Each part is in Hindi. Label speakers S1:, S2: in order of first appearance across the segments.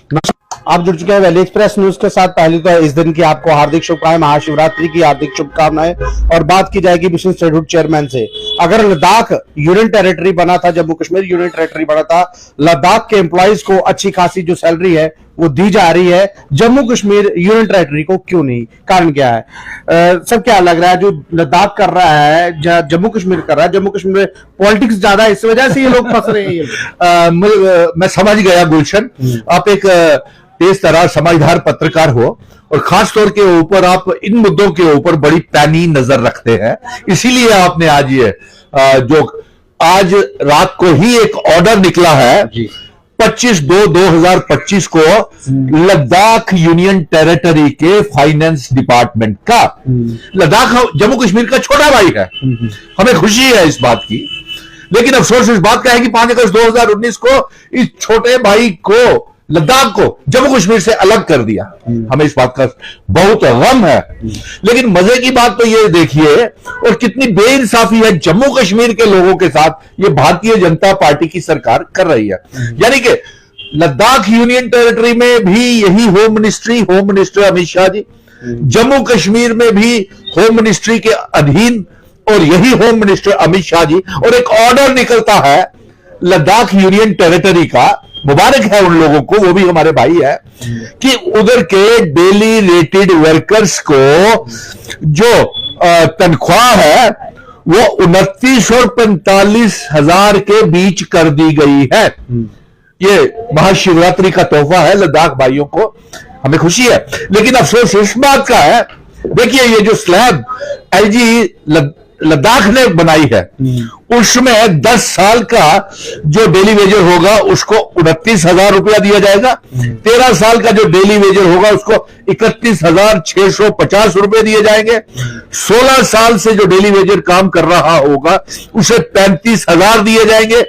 S1: आप जुड़ चुके हैं वैली एक्सप्रेस न्यूज के साथ। पहले तो इस दिन की आपको हार्दिक शुभकामनाएं, महाशिवरात्रि की हार्दिक शुभकामनाएं। और बात की जाएगी मिशन स्टेटहुड चेयरमैन से। अगर लद्दाख यूनियन टेरिटरी बना था, जम्मू कश्मीर यूनियन टेरिटरी बना था, लद्दाख के एम्प्लॉइज को अच्छी खासी जो सैलरी है वो दी जा रही है, जम्मू कश्मीर यूनियन टेरिटरी को क्यों नहीं? कारण क्या है? सब क्या लग रहा है जो लद्दाख कर रहा है, जम्मू कश्मीर कर रहा है, जम्मू कश्मीर में पॉलिटिक्स ज्यादा है, इस वजह से ये लोग फंस रहे हैं।
S2: मैं समझ गया गुलशन, आप एक तेज तरार समझदार पत्रकार हो और खास तौर के ऊपर आप इन मुद्दों के ऊपर बड़ी पैनी नजर रखते हैं, इसीलिए आपने आज ये जो आज रात को ही एक ऑर्डर निकला है 25/2/2025 को लद्दाख यूनियन टेरिटरी के फाइनेंस डिपार्टमेंट का। लद्दाख जम्मू कश्मीर का छोटा भाई है, हमें खुशी है इस बात की, लेकिन अफसोस इस बात का है कि 5 अगस्त 2019 को इस छोटे भाई को, लद्दाख को जम्मू कश्मीर से अलग कर दिया। हमें इस बात का बहुत गम है, लेकिन मजे की बात तो ये देखिए और कितनी बेइंसाफी है जम्मू कश्मीर के लोगों के साथ ये भारतीय जनता पार्टी की सरकार कर रही है। यानी कि लद्दाख यूनियन टेरिटरी में भी यही होम मिनिस्टर अमित शाह जी, जम्मू कश्मीर में भी होम मिनिस्ट्री के अधीन और यही होम मिनिस्टर अमित शाह जी, और एक ऑर्डर निकलता है लद्दाख यूनियन टेरिटरी का। मुबारक है उन लोगों को, वो भी हमारे भाई है, कि उधर के डेली रेटेड वर्कर्स को जो तनख्वाह है वो 29 और 45 हजार के बीच कर दी गई है। ये महाशिवरात्रि का तोहफा है लद्दाख भाइयों को, हमें खुशी है। लेकिन अफसोस इस बात का है, देखिए ये जो स्लैब एलजी लद्दाख ने बनाई है उसमें 10 साल का जो डेली वेजर होगा उसको 29,000 रुपया दिया जाएगा, 13 साल का जो डेली वेजर होगा उसको 31,650 रुपए दिए जाएंगे, 16 साल से जो डेली वेजर काम कर रहा होगा उसे 35,000 दिए जाएंगे,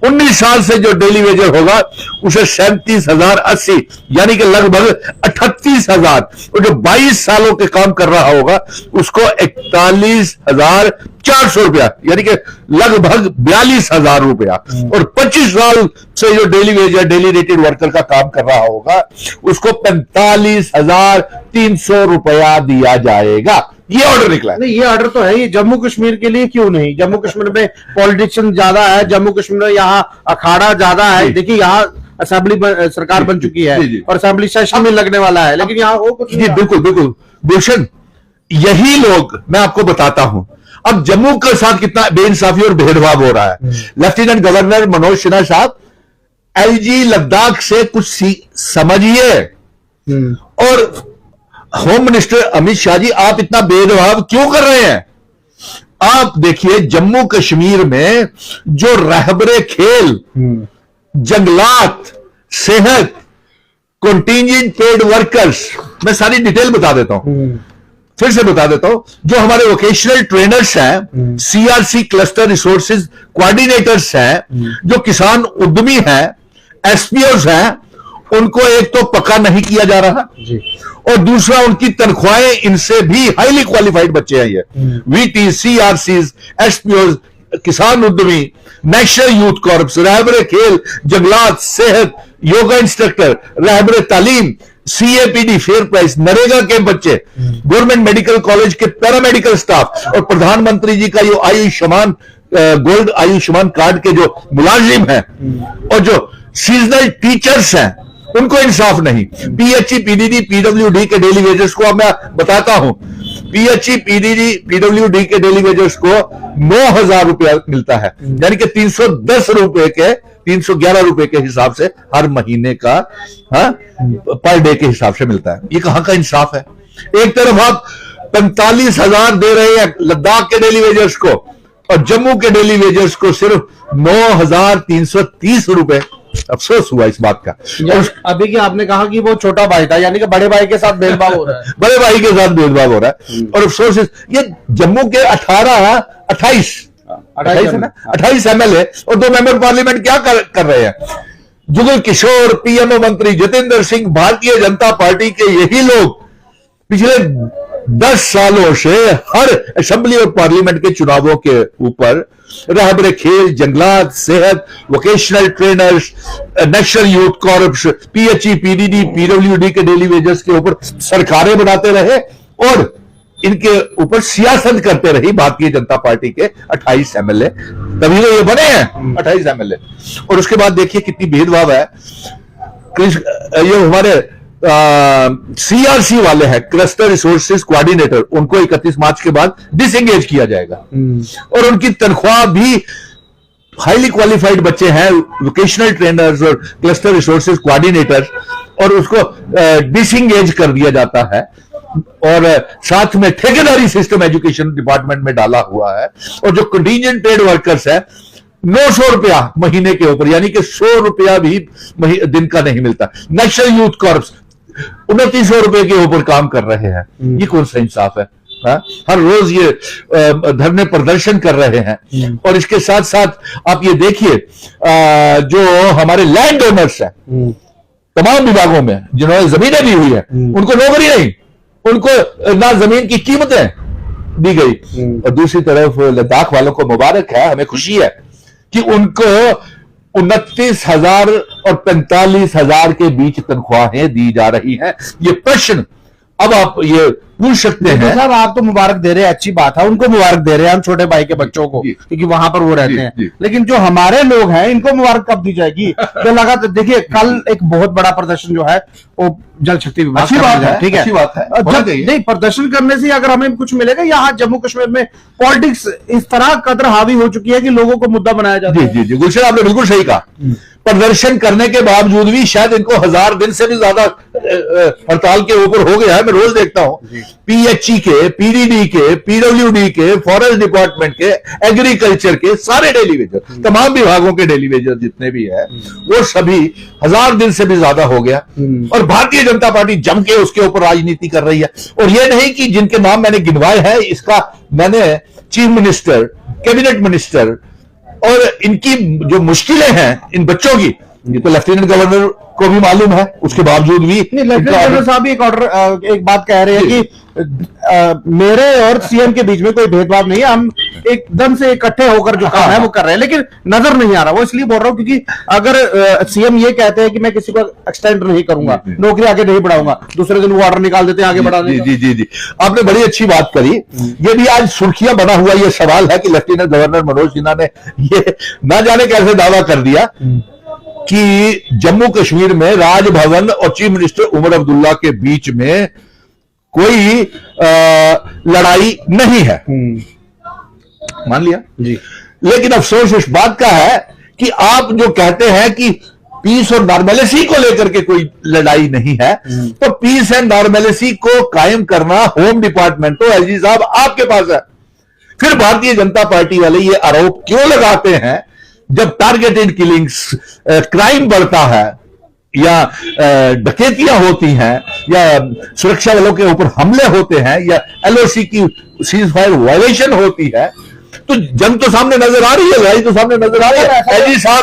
S2: 19 साल से जो डेली वेजर होगा उसे 37,080 यानी कि लगभग 38,000, और जो 22 सालों के काम कर रहा होगा उसको 41,400 रुपया यानी कि लगभग 42,000 रुपया, और 25 साल से जो daily Vaser daily rated worker का काम कर रहा होगा उसको 45,300 रुपया दिया जाएगा। ये ऑर्डर निकला है।
S1: नहीं, ये ऑर्डर तो है ही, जम्मू कश्मीर के लिए क्यों नहीं? जम्मू कश्मीर में पॉलिटिशियन ज्यादा है, जम्मू कश्मीर में यहाँ अखाड़ा ज्यादा है। देखिए यहाँ असेंबली सरकार बन चुकी है और असेंबली सेशन में लगने वाला है, लेकिन यहाँ वो कुछ नहीं।
S2: बिल्कुल बिल्कुल गुलशन, यही लोग मैं आपको बताता हूं अब जम्मू के साथ कितना बेइंसाफी और भेदभाव हो रहा है। लेफ्टिनेंट गवर्नर मनोज सिन्हा साहब, एलजी लद्दाख से कुछ समझिए, और होम मिनिस्टर अमित शाह जी आप इतना भेदभाव क्यों कर रहे हैं? आप देखिए जम्मू कश्मीर में जो रहबरे खेल, जंगलात, सेहत, कंटिंजेंट पेड वर्कर्स, मैं सारी डिटेल बता देता हूं, फिर से बता देता हूं, जो हमारे वोकेशनल ट्रेनर्स हैं, सीआरसी क्लस्टर रिसोर्सेज कोऑर्डिनेटर्स हैं, जो किसान उद्यमी हैं, एसपीओस हैं, उनको एक तो पक्का नहीं किया जा रहा जी, और दूसरा उनकी तनख्वाहें इनसे भी हाईली क्वालिफाइड बच्चे हैं। ये वीटी, सीआरसीज, एसपीओ, किसान उद्यमी, नेशनल यूथ कॉर्प्स, रहबरे खेल, जंगलात, सेहत, योगा इंस्ट्रक्टर, रहबरे तालीम, सीएपीडी, फेयर प्राइस, नरेगा के बच्चे, गवर्नमेंट मेडिकल कॉलेज के पैरामेडिकल स्टाफ, और प्रधानमंत्री जी का जो आयुष्मान गोल्ड आयुष्मान कार्ड के जो मुलाजिम हैं, और जो सीजनल टीचर्स हैं, उनको इंसाफ नहीं। पीएचई, पीडीडी, पीडब्ल्यूडी के डेली वेजर्स को अब मैं बताता हूं, पीएचई, पीडीडी, पीडब्ल्यूडी के डेली वेजर्स को 9,000 रुपया मिलता है, यानी कि 310 रुपए के 311 रुपए के हिसाब से हर महीने का पर डे के हिसाब से मिलता है। ये कहां का इंसाफ है? एक तरफ आप 45,000 दे रहे हैं लद्दाख के डेली वेजर्स को, और जम्मू के डेली वेजर्स को सिर्फ 9,330 रुपए। अफसोस हुआ इस बात का।
S1: अभी की आपने कहा कि वो छोटा भाई था, यानी कि बड़े भाई के साथ भेदभाव हो रहा है।
S2: बड़े भाई के साथ भेदभाव हो रहा है, और अफसोस ये जम्मू के 28 एमएलए और 2 मेंबर पार्लियामेंट क्या कर रहे हैं? जुगल किशोर, पीएमओ मंत्री जितेंद्र सिंह, भारतीय जनता पार्टी के यही लोग पिछले 10 सालों से हर असेंबली और पार्लियामेंट के चुनावों के ऊपर रहबरे खेल, जंगलात, सेहत, vocational trainers, national youth corps, PHE, PDD, PWD के डेली वेजेस के ऊपर सरकारें बनाते रहे और इनके ऊपर सियासत करते रही भारतीय जनता पार्टी के 28 एमएलए, तभी तो ये बने हैं 28 एमएलए। और उसके बाद देखिए कितनी भेदभाव है। ये हमारे सीआरसी वाले हैं, क्लस्टर रिसोर्सेज कोऑर्डिनेटर, उनको 31 मार्च के बाद डिसएंगेज किया जाएगा और उनकी तनख्वाह भी हाईली क्वालिफाइड बच्चे हैं, वोकेशनल ट्रेनर्स और क्लस्टर रिसोर्सेज कोऑर्डिनेटर, और उसको डिसएंगेज कर दिया जाता है और साथ में ठेकेदारी सिस्टम एजुकेशन डिपार्टमेंट में डाला हुआ है। और जो कंटीजेंट ट्रेड वर्कर्स है 900 रुपया महीने के ऊपर, यानी कि 100 रुपया भी दिन का नहीं मिलता। नेशनल यूथ कॉर्प्स 2900 रुपए के ऊपर काम कर रहे हैं। ये कौन सा इंसाफ है? हर रोज ये धरने प्रदर्शन कर रहे हैं। और इसके साथ साथ आप ये देखिए जो हमारे लैंड ओनर्स हैं तमाम विभागों में, जिन्होंने जमीनें दी हुई है, उनको नौकरी नहीं, उनको ना जमीन की कीमतें दी गई। और दूसरी तरफ लद्दाख वालों को मुबारक है, हमें खुशी है कि उनको 29,000 और 45,000 के बीच तनख्वाहें दी जा रही हैं। ये प्रश्न अब आप ये पूछ सकते हैं।
S1: साहब आप तो मुबारक दे रहे हैं, अच्छी बात है, उनको मुबारक दे रहे हैं हम छोटे भाई के बच्चों को, क्योंकि वहां पर वो रहते हैं। लेकिन जो हमारे लोग हैं इनको मुबारक कब दी जाएगी? तो लगा देखिए कल एक बहुत बड़ा प्रदर्शन जो है वो जल शक्ति विभाग,
S2: अच्छी बात है,
S1: ठीक है,
S2: अच्छी बात है,
S1: नहीं प्रदर्शन करने से अगर हमें कुछ मिलेगा। यहाँ जम्मू कश्मीर में पॉलिटिक्स इस तरह कदर हावी हो चुकी है कि लोगों को मुद्दा बनाया जाता है।
S2: जी गुलशन आपने बिल्कुल सही कहा। प्रदर्शन करने के बावजूद भी शायद इनको 1000 दिन से भी ज्यादा हड़ताल के ऊपर हो गया है। मैं रोज देखता हूं पीएचई के, पीडीडी के, पीडब्ल्यूडी के, फॉरेस्ट डिपार्टमेंट के, एग्रीकल्चर के सारे डेली वेजर, तमाम विभागों के डेली वेजर जितने भी है वो सभी 1000 दिन से भी ज्यादा हो गया। और भारतीय जनता पार्टी जम के उसके ऊपर राजनीति कर रही है। और ये नहीं कि जिनके नाम मैंने गिनवाए हैं, इसका मैंने चीफ मिनिस्टर, कैबिनेट मिनिस्टर और इनकी जो मुश्किलें हैं इन बच्चों की, ये तो लेफ्टिनेंट गवर्नर को भी मालूम है, उसके बावजूद भी
S1: लेफ्टिनेंट गवर्नर साहब एक बात कह रहे हैं कि मेरे और सीएम के बीच में कोई भेदभाव नहीं है, हम एकदम से इकट्ठे होकर जो काम है वो कर रहे हैं। लेकिन नजर नहीं आ रहा, वो इसलिए बोल रहा हूं क्योंकि अगर सीएम ये कहते हैं कि मैं किसी को एक्सटेंड नहीं करूंगा, नौकरी आगे नहीं बढ़ाऊंगा, दूसरे दिन वो ऑर्डर निकाल देते हैं आगे बढ़ाने का।
S2: जी आपने बड़ी अच्छी बात करी। ये भी आज सुर्खियां बना हुआ ये सवाल है कि लेफ्टिनेंट गवर्नर मनोज सिन्हा ने ये ना जाने कैसे दावा कर दिया कि जम्मू कश्मीर में राजभवन और चीफ मिनिस्टर उमर अब्दुल्ला के बीच में कोई लड़ाई नहीं है। मान लिया जी। लेकिन अफसोस इस बात का है कि आप जो कहते हैं कि पीस और नॉर्मेलिटी को लेकर के कोई लड़ाई नहीं है, तो पीस एंड नॉर्मेलिटी को कायम करना होम डिपार्टमेंट तो एलजी साहब आपके पास है। फिर भारतीय जनता पार्टी वाले ये आरोप क्यों लगाते हैं जब टारगेटेड किलिंग्स, क्राइम बढ़ता है या डकैतियां होती हैं या सुरक्षा बलों के ऊपर हमले होते हैं या एलओसी की सीज फायर वायलेशन होती है, तो जंग तो सामने नजर आ रही है, लड़ाई तो सामने नजर आ रही है।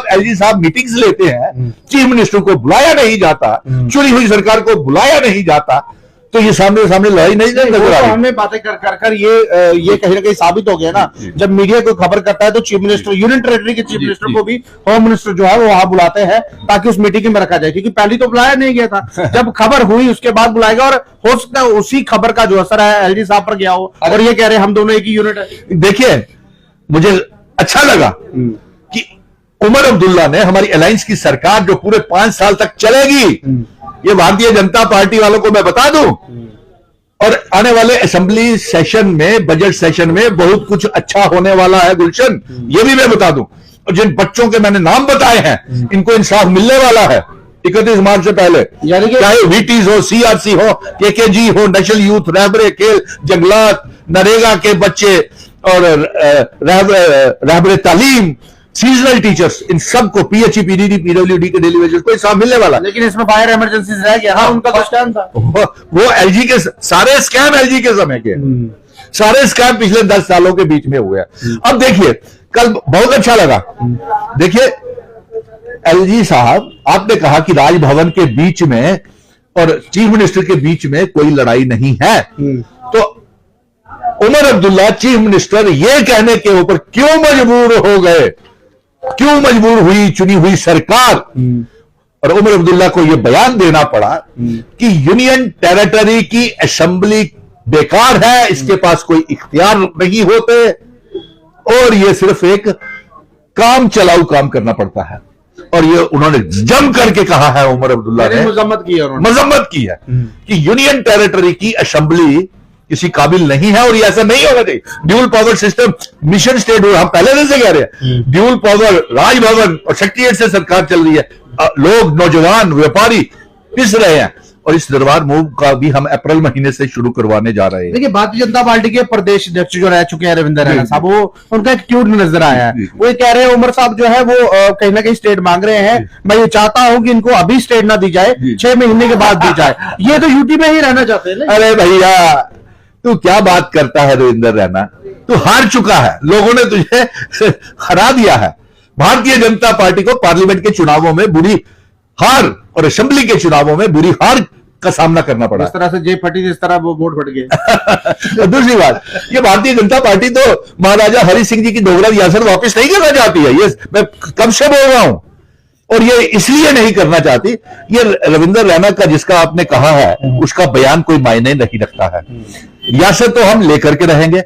S2: एलजी साहब मीटिंग्स लेते हैं, चीफ मिनिस्टर को बुलाया नहीं जाता, चुनी हुई सरकार को बुलाया नहीं जाता, तो ये सामने लड़ाई नहीं नजर आ रही।
S1: हमें बातें कर ये कहीं ना कहीं साबित हो गया ना, जब मीडिया कोई खबर करता है तो चीफ मिनिस्टर, यूनियन टेरिटरी के चीफ मिनिस्टर को भी होम मिनिस्टर जो है वो वहां बुलाते हैं ताकि उस मीटिंग में रखा जाए, क्योंकि पहले तो बुलाया नहीं गया था। जब खबर हुई उसके बाद बुलाएगा और हो सकता है उसी खबर का जो असर है एलजी साहब पर गया हो और ये कह रहे हैं हम दोनों एक ही यूनिट है।
S2: देखिए मुझे अच्छा लगा कि उमर अब्दुल्ला ने हमारी अलायंस की सरकार जो पूरे 5 साल तक चलेगी, ये भारतीय जनता पार्टी वालों को मैं बता दूं, और आने वाले असेंबली सेशन में, बजट सेशन में बहुत कुछ अच्छा होने वाला है गुलशन, ये भी मैं बता दूं। और जिन बच्चों के मैंने नाम बताए हैं इनको इंसाफ मिलने वाला है 31 मार्च से पहले, चाहे वीटीज हो, सीआरसी हो, केकेजी हो, नेशनल यूथ, रहबरे खेल, जंगलात, नरेगा के बच्चे और रहबरे तालीम, सीजनल टीचर्स, इन सबको पीएचई, पीडीडी, पीडब्ल्यूडी के डेली वेजेस को हिसाब मिलने वाला।
S1: लेकिन इसमें फायर इमरजेंसी रह गया। हाँ, उनका तो स्कैम था,
S2: वो एलजी के सारे स्कैम एलजी के समय के, सारे स्कैम पिछले 10 सालों के बीच में हुए। अब देखिए कल बहुत अच्छा लगा, देखिए एलजी साहब आपने कहा कि राजभवन के बीच में और चीफ मिनिस्टर के बीच में कोई लड़ाई नहीं है। तो उमर अब्दुल्ला चीफ मिनिस्टर ये कहने के ऊपर क्यों मजबूर हो गए, क्यों मजबूर हुई चुनी हुई सरकार, और उमर अब्दुल्ला को यह बयान देना पड़ा कि यूनियन टेरिटरी की असेंबली बेकार है, इसके पास कोई इख्तियार नहीं होते और यह सिर्फ एक काम चलाऊ काम करना पड़ता है। और ये उन्होंने जम करके कहा है, उमर अब्दुल्ला ने मजम्मत की है कि यूनियन टेरिटरी की असेंबली किसी काबिल नहीं है और ये ऐसा नहीं होगा। Dual power system mission state, हम पहले दिन से कह रहे हैं, ड्यूल पावर राजभवन और सेक्रेटरीट से सरकार चल रही है, लोग नौजवान व्यापारी पिस रहे हैं, और इस दरबार मूव का भी हम अप्रैल महीने से शुरू करवाने जा रहे हैं।
S1: देखिए, भारतीय जनता पार्टी के प्रदेश अध्यक्ष जो रह चुके हैं रविंद्र रैना साहब, वो उनका एक ट्वीट नजर आया है, वो ये कह रहे हैं उमर साहब जो है वो कहीं ना कहीं स्टेट मांग रहे हैं, मैं ये चाहता हूं कि इनको अभी स्टेट ना दी जाए, 6 महीने के बाद दी जाए। ये तो यूटी में ही रहना चाहते हैं ना।
S2: अरे भैया, तू क्या बात करता है रविंद्र रैना, तू हार चुका है, लोगों ने तुझे हरा दिया है। भारतीय जनता पार्टी को पार्लियामेंट के चुनावों में बुरी हार और असेंबली के चुनावों में बुरी हार का सामना करना पड़ा।
S1: इस तरह से जेब फटी, इस तरह वो वोट फट गए।
S2: दूसरी बात, ये भारतीय जनता पार्टी तो महाराजा हरि सिंह जी की डोगरा रियासत वापस नहीं करना चाहती है, ये मैं कब से बोल रहा हूं, और ये इसलिए नहीं करना चाहती, ये रविंद्र रैना का जिसका आपने कहा है उसका बयान कोई मायने नहीं रखता है। रियासत तो हम लेकर के रहेंगे,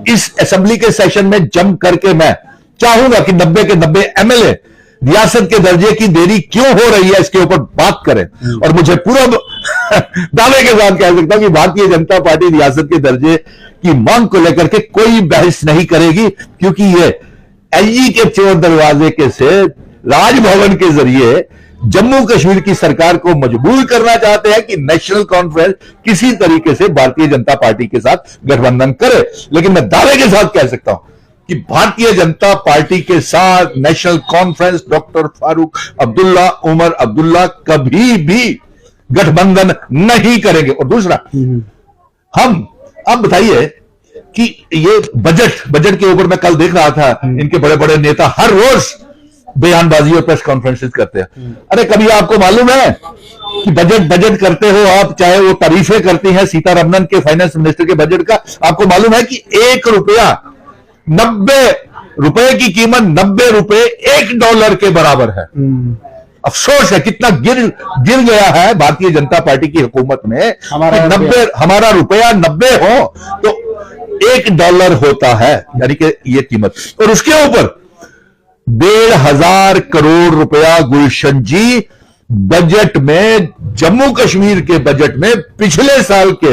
S2: इस असेंबली के सेशन में जम करके मैं चाहूंगा कि 90 के 90 एमएलए रियासत के दर्जे की देरी क्यों हो रही है इसके ऊपर बात करें, और मुझे पूरा दावे के साथ कह सकता हूं कि भारतीय जनता पार्टी रियासत के दर्जे की मांग को लेकर के कोई बहस नहीं करेगी, क्योंकि ये एलजी के चोर दरवाजे के से राजभवन के जरिए जम्मू कश्मीर की सरकार को मजबूर करना चाहते हैं कि नेशनल कॉन्फ्रेंस किसी तरीके से भारतीय जनता पार्टी के साथ गठबंधन करे। लेकिन मैं दावे के साथ कह सकता हूं कि भारतीय जनता पार्टी के साथ National Conference doctor Farooq Abdullah, Omar Abdullah कभी भी गठबंधन नहीं करेंगे। और दूसरा, हम अब बताइए कि ये बजट के ऊपर मैं कल देख रहा था, इनके बड़े बड़े नेता हर रोज बयानबाजी और प्रेस कॉन्फ्रेंसेस करते हैं। अरे कभी आपको मालूम है कि बजट करते हो आप, चाहे वो तारीफें करती हैं सीतारमन के फाइनेंस मिनिस्टर के बजट का, आपको मालूम है कि 1 रुपया 90 रुपए की कीमत 90 रुपए $1 के बराबर है। अफसोस है कितना गिर गया है भारतीय जनता पार्टी की हुकूमत में। हमारा रुपया 90 हो तो $1 होता है, यानी कि ये कीमत, और उसके ऊपर 1,500 करोड़ रुपया गुलशन जी बजट में, जम्मू कश्मीर के बजट में पिछले साल के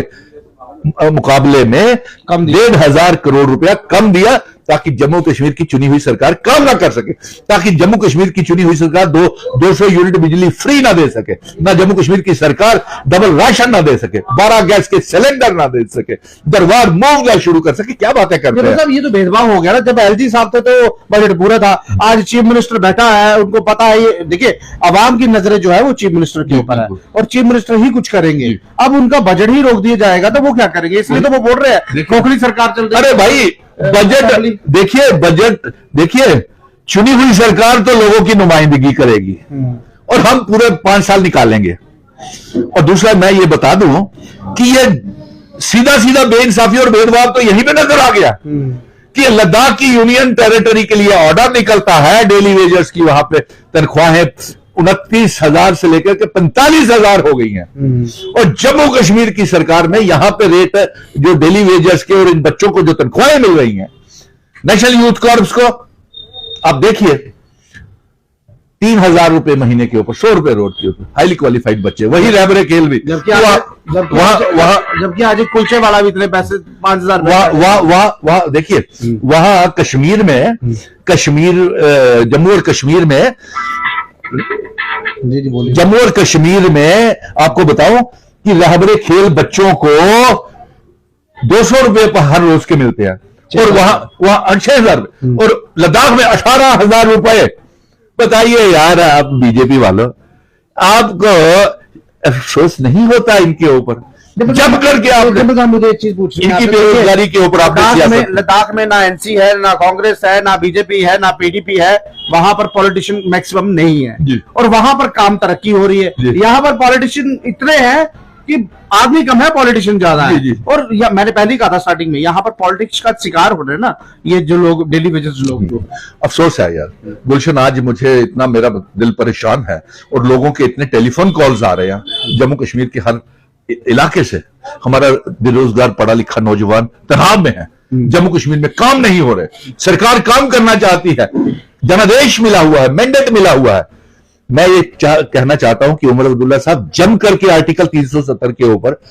S2: मुकाबले में 1,500 करोड़ रुपया कम दिया, ताकि जम्मू कश्मीर की चुनी हुई सरकार काम ना कर सके, ताकि जम्मू कश्मीर की चुनी हुई सरकार 200 यूनिट बिजली फ्री ना दे सके, ना जम्मू कश्मीर की सरकार डबल राशन ना दे सके, 12 गैस के सिलेंडर ना दे सके, दरबार मूव ना शुरू कर सके। क्या बातें करते हैं?
S1: ये तो भेदभाव हो गया ना। जब एलजी साहब थे तो बजट पूरा था, आज चीफ मिनिस्टर बैठा है, उनको पता है, ये देखिए अवाम की नजरें जो है वो चीफ मिनिस्टर के ऊपर है और चीफ मिनिस्टर ही कुछ करेंगे। अब उनका बजट ही रोक दिया जाएगा तो वो क्या करेंगे, इसलिए तो वो बोल रहे हैं खोखली सरकार चल रही है।
S2: अरे भाई, बजट देखिए, चुनी हुई सरकार तो लोगों की नुमाइंदगी करेगी और हम पूरे 5 साल निकालेंगे। और दूसरा मैं ये बता दूं कि ये सीधा सीधा बेइंसाफी और भेदभाव तो यहीं पे नजर आ गया कि लद्दाख की यूनियन टेरिटरी के लिए ऑर्डर निकलता है, डेली वेजर्स की वहां पे तनख्वाहें 29,000 से लेकर के 45,000 हो गई हैं, और जम्मू कश्मीर की सरकार में यहां पे रेट जो डेली वेजर्स के और इन बच्चों को जो तनख्वाहें मिल रही हैं, नेशनल यूथ कॉर्प्स को आप देखिए 3,000 रुपए महीने के ऊपर, 100 रुपए रोड के ऊपर, हाईली क्वालिफाइड बच्चे, वही रहबरे खेल भी,
S1: जबकि आज एक कुलचे वाला भी इतने पैसे 5,000
S2: वहां देखिए, वहां कश्मीर में, जम्मू और कश्मीर में, जम्मू और कश्मीर में आपको बताऊं कि रहबरे खेल बच्चों को 200 रुपए पर हर रोज के मिलते हैं, और वहां 6,000, और लद्दाख में 18,000 रुपए। बताइए यार, आप बीजेपी वालों, आपको अफसोस नहीं होता इनके ऊपर जब करके आपने
S1: मुझे एक चीज पूछनी है
S2: इनकी
S1: आपसे।
S2: बेरोजगारी के ऊपर आपने
S1: लद्दाख में ना एनसी है, ना कांग्रेस है, ना बीजेपी है, ना पीडीपी है। वहां पर पॉलिटिशियन मैक्सिमम नहीं है
S2: जी।
S1: और वहां पर काम तरक्की हो रही है।
S2: जी।
S1: यहाँ पर पॉलिटिशियन इतने हैं कि आदमी कम है, पॉलिटिशियन ज्यादा है।
S2: जी, जी।
S1: और मैंने पहले ही कहा था स्टार्टिंग में, यहाँ पर पॉलिटिक्स का शिकार हो रहे हैं ना ये जो लोग, डेली वेजेस लोग। तो
S2: अफसोस है यार गुलशन, आज मुझे इतना मेरा दिल परेशान है और लोगों के इतने टेलीफोन कॉल्स आ रहे हैं जम्मू कश्मीर के हर इलाके से। हमारा बेरोजगार पढ़ा लिखा नौजवान तनाव में है, जम्मू कश्मीर में काम नहीं हो रहे, सरकार काम करना चाहती है, जनादेश मिला हुआ है, मैंडेट मिला हुआ है। मैं ये कहना चाहता हूं कि उमर अब्दुल्ला साहब जम करके आर्टिकल 370 के ऊपर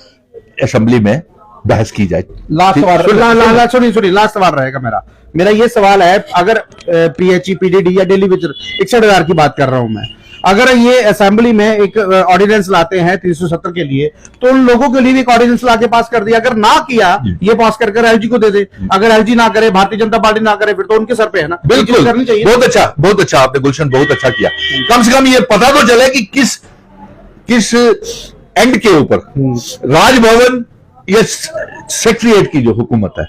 S2: असेंबली में बहस की जाए।
S1: लास्ट सवाल लास्ट सवाल रहेगा मेरा ये सवाल है, अगर पीएचई, पीडीडी या डेली वेजर 61,000 की बात कर रहा हूं मैं, अगर ये असेंबली में एक ऑर्डिनेंस लाते हैं 370 के लिए, तो उन लोगों के लिए भी एक ऑर्डिनेंस लाके पास कर दिया। अगर ना किया, ये पास कर एलजी को दे दे। अगर एलजी ना करे, भारतीय जनता पार्टी ना करे, फिर तो उनके सर पे है ना।
S2: बिल्कुल
S1: करनी चाहिए।
S2: बहुत अच्छा आपने गुलशन बहुत अच्छा किया। कम से कम ये पता तो चले कि किस एंड के ऊपर राजभवन या सेक्रेटरीट की जो हुकूमत है,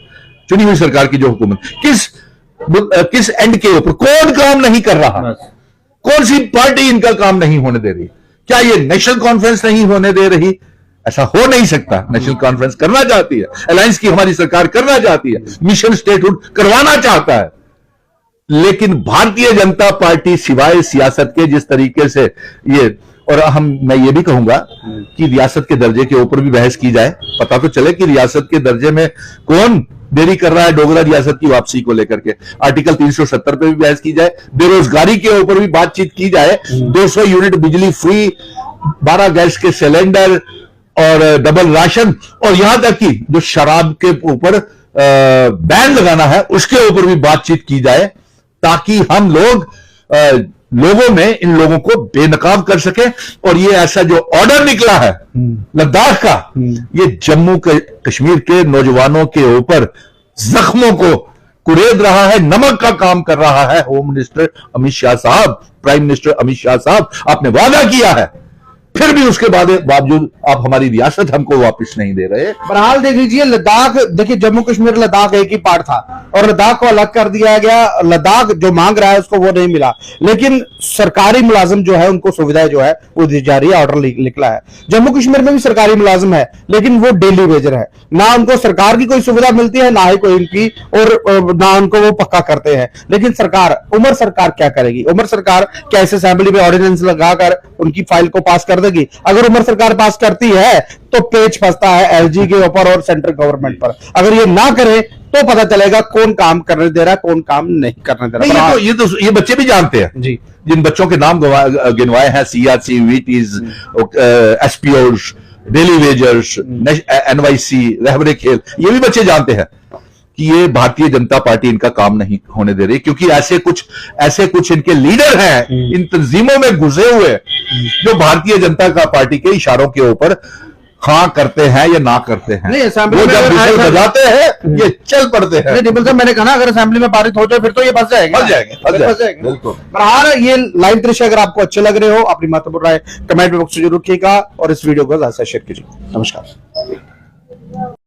S2: चुनी हुई सरकार की जो हुकूमत, किस एंड के ऊपर कौन काम नहीं कर रहा, कौन सी पार्टी इनका काम नहीं होने दे रही। क्या ये नेशनल कॉन्फ्रेंस नहीं होने दे रही? ऐसा हो नहीं सकता। नेशनल कॉन्फ्रेंस करना चाहती है, अलायंस की हमारी सरकार करना चाहती है, मिशन स्टेटहुड करवाना चाहता है, लेकिन भारतीय जनता पार्टी सिवाय सियासत के जिस तरीके से ये, और मैं ये भी कहूंगा कि रियासत के दर्जे के ऊपर भी बहस की जाए, पता तो चले कि रियासत के दर्जे में कौन देरी कर रहा है डोगरा रियासत की वापसी को लेकर के। आर्टिकल 370 पे भी बहस की जाए, बेरोजगारी के ऊपर भी बातचीत की जाए, 200 यूनिट बिजली फ्री, 12 गैस के सिलेंडर और डबल राशन, और यहां तक कि जो शराब के ऊपर बैन लगाना है उसके ऊपर भी बातचीत की जाए, ताकि हम लोगों में इन लोगों को बेनकाब कर सके। और ये ऐसा जो ऑर्डर निकला है लद्दाख का, ये जम्मू कश्मीर के नौजवानों के ऊपर जख्मों को कुरेद रहा है, नमक का काम कर रहा है। होम मिनिस्टर अमित शाह साहब, प्राइम मिनिस्टर अमित शाह साहब, आपने वादा किया है, फिर भी उसके बावजूद आप हमारी रियासत हमको वापस नहीं दे रहे।
S1: बहरहाल देख लीजिए, लद्दाख, देखिए जम्मू कश्मीर लद्दाख एक ही पार्ट था और लद्दाख को अलग कर दिया गया। लद्दाख जो मांग रहा है उसको वो नहीं मिला, लेकिन सरकारी मुलाजिम जो है उनको सुविधाएं जो है वो दी जा रही है, ऑर्डर निकला है। जम्मू कश्मीर में भी सरकारी मुलाजिम है, लेकिन वो डेली वेजर है, ना उनको सरकार की कोई सुविधा मिलती है, ना ही कोई इनकी, और ना उनको वो पक्का करते हैं। लेकिन उमर सरकार क्या करेगी? उमर सरकार क्या इस असेंबली में ऑर्डिनेंस लगाकर उनकी फाइल को पास कर देगी? अगर उमर सरकार पास करती है तो पेच फंसता है एलजी के ऊपर और सेंट्रल गवर्नमेंट पर। अगर ये ना करे तो पता चलेगा कौन काम करने दे रहा है, कौन काम नहीं करने दे रहा है।
S2: ये बच्चे भी जानते हैं जी, जिन बच्चों के नाम गिनवाए हैं, सीआरसी, वीटीज, एसपीओज, डेली वेजर्स, एनवाईसी, रहबरे खेल, ये भी बच्चे जानते हैं कि ये भारतीय जनता पार्टी इनका काम नहीं होने दे रही, क्योंकि ऐसे कुछ इनके लीडर हैं इन तंजीमों में घुसे हुए, जो भारतीय जनता पार्टी के इशारों के ऊपर हाँ करते हैं या ना करते हैं।
S1: नहीं, असेंबली
S2: वो
S1: में
S2: जब विषय बजाते हैं ये चल पड़ते हैं।
S1: नहीं, मैंने कहा ना, अगर असेंबली में पारित हो जाए फिर तो ये फंस जाएंगे।
S2: बिल्कुल।
S1: बहरहाल ये लाइव दृश्य अगर आपको अच्छे लग रहे हो, अपनी महत्वपूर्ण राय कमेंट बॉक्स में जरूर रखिएगा और इस वीडियो को ज्यादा शेयर कीजिए। नमस्कार।